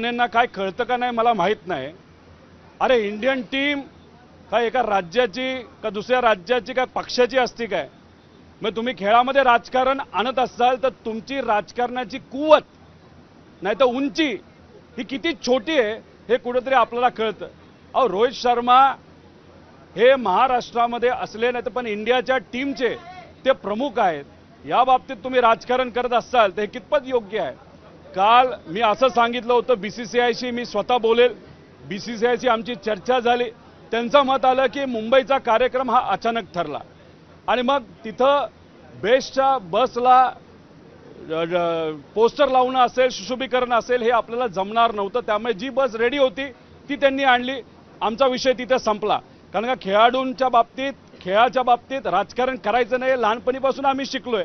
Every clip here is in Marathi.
राणेंना काय कळतं का नाही मला माहीत नाही। अरे इंडियन टीम काय एका राज्याची का दुसऱ्या राज्याची काय पक्षाची असती काय? मग तुम्ही खेळामध्ये राजकारण आणत असाल तर तुमची राजकारणाची कुवत नाही तर उंची ही किती छोटी आहे हे कुठेतरी आपल्याला कळतं। अहो रोहित शर्मा हे महाराष्ट्रामध्ये असले नाही तर पण इंडियाच्या टीमचे ते प्रमुख आहेत। या बाबतीत तुम्ही राजकारण करत असाल तर हे कितपत योग्य आहे? काल मी असं सांगितलं होतं बीसीसीआयशी मी स्वतः बोलेल, बीसीसीआयशी आमची चर्चा झाली, त्यांचं मत आलं की मुंबईचा कार्यक्रम हा अचानक ठरला आणि मग तिथं बेस्टच्या बसला पोस्टर लावणं असेल सुशोभीकरण असेल हे आपल्याला जमणार नव्हतं, त्यामुळे जी बस रेडी होती ती त्यांनी आणली, आमचा विषय तिथे संपला। कारण का खेळाडूंच्या बाबतीत खेळाच्या बाबतीत राजकारण करायचं नाही लहानपणीपासून आम्ही शिकलोय।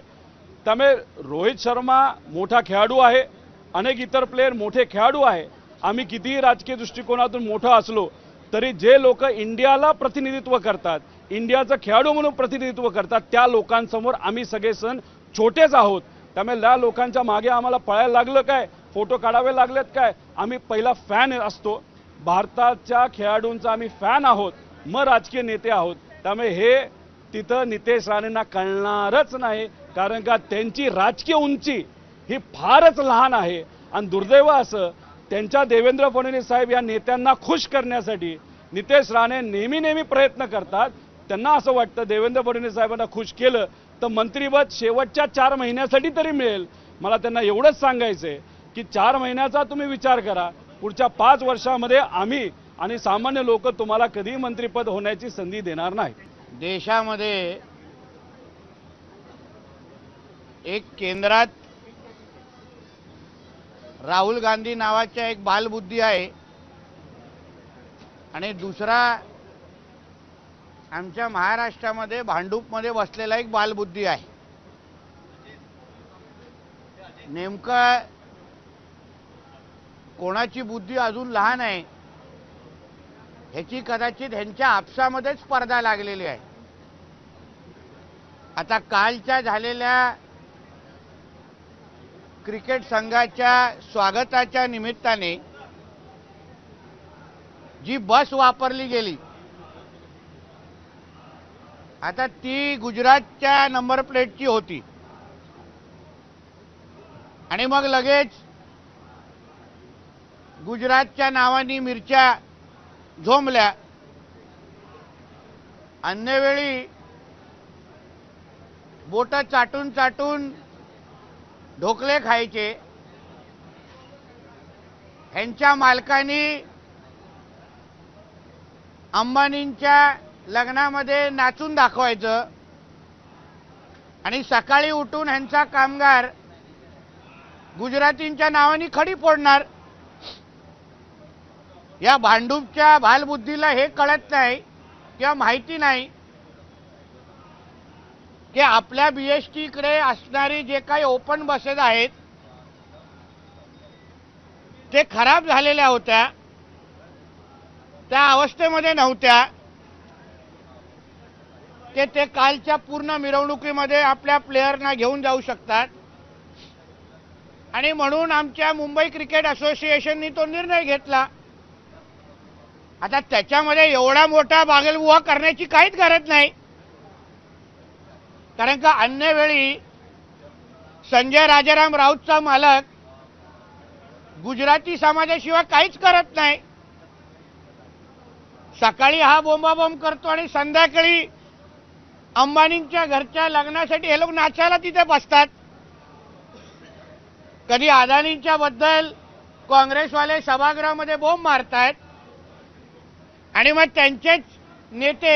त्यामुळे रोहित शर्मा मोठा खेळाडू आहे, अनेक इतर प्लेयर मोठे खेळाडू आहे। आम्ही कितीही राजकीय दृष्टिकोनातून मोठं असलो तरी जे लोक इंडियाला प्रतिनिधित्व करतात, इंडियाचं खेळाडू म्हणून प्रतिनिधित्व करतात त्या लोकांसमोर आम्ही सगळे सण छोटेच आहोत। त्यामुळे त्या लोकांच्या मागे आम्हाला पळायला लागलं काय, फोटो काढावे लागलेत काय? आम्ही पहिला फॅन असतो, भारताच्या खेळाडूंचा आम्ही फॅन आहोत, मग राजकीय नेते आहोत। त्यामुळे हे तिथं नितेश राणेंना कळणारच नाही, कारण का त्यांची राजकीय उंची ही फारच लहान आहे। आणि दुर्दैव असं त्यांच्या देवेंद्र फडणवीस साहेब या नेत्यांना खुश करण्यासाठी नितेश राणे नेहमी प्रयत्न करतात। त्यांना असं वाटतं देवेंद्र फडणवीस साहेबांना खुश केलं तर मंत्रिपद शेवटच्या 4 महिन्यासाठी तरी मिळेल। मला त्यांना एवढंच सांगायचंय की 4 महिन्याचा तुम्ही विचार करा, पुढच्या 5 वर्षामध्ये आम्ही आणि सामान्य लोक तुम्हाला कधी मंत्रिपद होण्याची संधी देणार नाही। देशामध्ये एक केंद्रात राहुल गांधी नावाचा एक बालबुद्धी आहे आणि दुसरा आमच्या महाराष्ट्रामध्ये भांडूपमध्ये बसलेला एक बालबुद्धी आहे। नेमका कोणाची बुद्धी अजून लहान आहे ह्याची कदाचित ह्यांच्या आपसामध्ये स्पर्धा लागलेली आहे। आता कालच्या झालेल्या क्रिकेट संघाच्या स्वागताच्या निमित्ताने जी बस वापरली गेली आता ती गुजरातच्या नंबर प्लेटची होती आणि मग लगेच गुजरातच्या नावाने मिरच्या झोंबल्या। अन्य वेळी बोट चाटून चाटून ढोकले खायचे, ह्यांच्या मालकांनी अंबानींच्या लग्नामध्ये नाचून दाखवायचं आणि सकाळी उठून ह्यांचा कामगार गुजरातींच्या नावाने खडी फोडणार। या भांडूपच्या बालबुद्धीला हे कळत नाही किंवा माहिती नाही की आपल्या बीएसटी कडे असणारी जे काही ओपन बसेस आहेत ते खराब झालेल्या होत्या, त्या अवस्थेमध्ये नव्हत्या। ते कालच्या पूर्ण मिरवणुकीमध्ये आपल्या प्लेयरना घेऊन जाऊ शकतात आणि म्हणून आमच्या मुंबई क्रिकेट असोसिएशननी तो निर्णय घेतला। आता त्याच्यामध्ये एवढा मोठा बागलबुवा करण्याची काहीच गरज नाही, कारण का अन्य वेळी संजय राजाराम राऊतचा मालक गुजराती समाजाशिवाय काहीच करत नाही। सकाळी हा बोंबाबोंब करतो आणि संध्याकाळी अंबानींच्या घरच्या लग्नासाठी हे लोक नाचायला तिथे बसतात। कधी अदानींच्या बद्दल काँग्रेसवाले सभागृहामध्ये बोंब मारतात आणि मग त्यांचेच नेते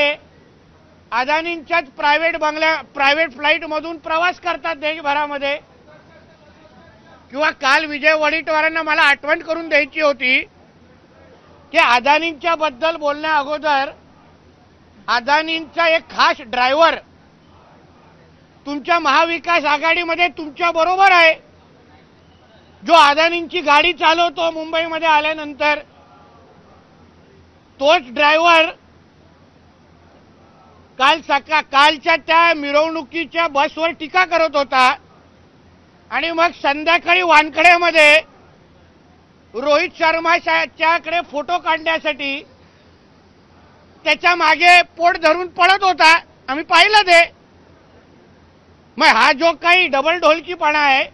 अदानींच्याच प्रायव्हेट फ्लाईट मधून प्रवास करतात देशभरामध्ये। किंवा काल विजय वडेट्टीवारांना मला आठवण करून द्यायची होती की अदानींच्या बद्दल बोलण्या अगोदर अदानींचा एक खास ड्रायव्हर तुमच्या महाविकास आघाडीमध्ये तुमच्या बरोबर आहे, जो अदानींची गाडी चालवतो मुंबईमध्ये आल्यानंतर, तोच ड्रायव्हर कालच्या त्या मिरवणुकीच्या बसवर टीका करत होता आणि मग संध्याकाळी वानखडेमध्ये रोहित शर्माच्याकडे फोटो काढण्यासाठी त्याच्या मागे पोट धरून पळत होता. आम्ही पाहिलं ते. मग हा जो काही डबल ढोलकीपणा आहे,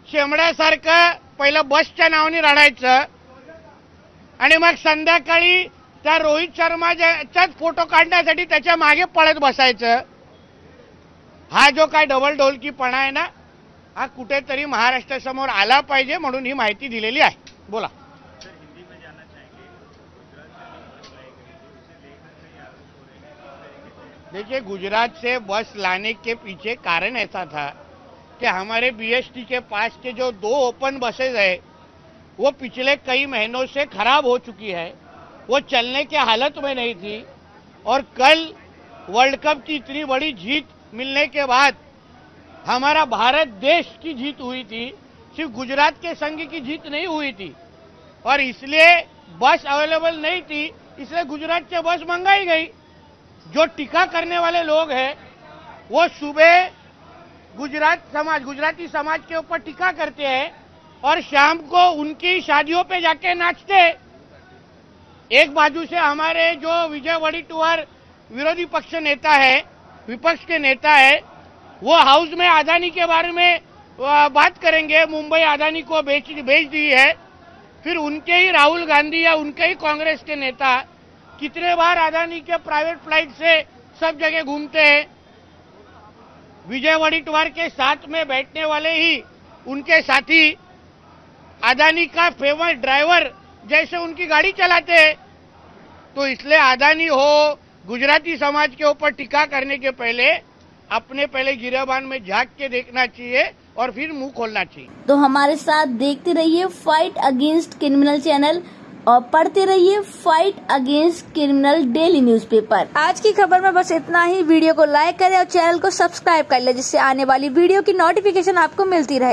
शेमड्यासारखं पहिलं बसच्या नावाने रडायचं आणि मग संध्याकाळी त्या रोहित शर्माच्याच फोटो काढण्यासाठी त्याच्या मागे पळत बसायचं, हा जो काय डबल ढोलकीपणा आहे ना, हा कुठेतरी महाराष्ट्रासमोर आला पाहिजे म्हणून ही माहिती दिलेली आहे. बोला. देखिए, गुजरात से बस लाने के पीछे कारण ऐसा था कि हमारे बीएसटी के पास के जो 2 ओपन बसेज है वो पिछले कई महीनों से खराब हो चुकी है, वो चलने के हालत में नहीं थी। और कल वर्ल्ड कप की इतनी बड़ी जीत मिलने के बाद हमारा भारत देश की जीत हुई थी, सिर्फ गुजरात के संघ की जीत नहीं हुई थी, और इसलिए बस अवेलेबल नहीं थी, इसलिए गुजरात से बस मंगाई गई। जो टीका करने वाले लोग हैं वो सुबह गुजराती समाज के ऊपर टीका करते हैं और शाम को उनकी शादियों पे जाके नाचते। एक बाजू से हमारे जो विजय वडेट्टीवार विरोधी पक्ष नेता है, विपक्ष के नेता है, वो हाउस में अदानी के बारे में बात करेंगे, मुंबई अदानी को बेच दी है। फिर उनके ही राहुल गांधी या उनके ही कांग्रेस के नेता कितने बार अदानी के प्राइवेट फ्लाइट से सब जगह घूमते हैं। विजय वडेट्टीवार के साथ में बैठने वाले ही उनके साथी अदानी का फेमस ड्राइवर जैसे उनकी गाड़ी चलाते हैं। तो इसलिए अदानी हो, गुजराती समाज के ऊपर टीका करने के पहले अपने पहले गिरेबान में झांक के देखना चाहिए और फिर मुंह खोलना चाहिए। तो हमारे साथ देखते रहिए फाइट अगेंस्ट क्रिमिनल चैनल और पढ़ते रहिए fight against criminal daily newspaper. आज की खबर में बस इतना ही। वीडियो को लाइक करें और चैनल को सब्सक्राइब कर लें, जिससे आने वाली वीडियो की नोटिफिकेशन आपको मिलती रहे।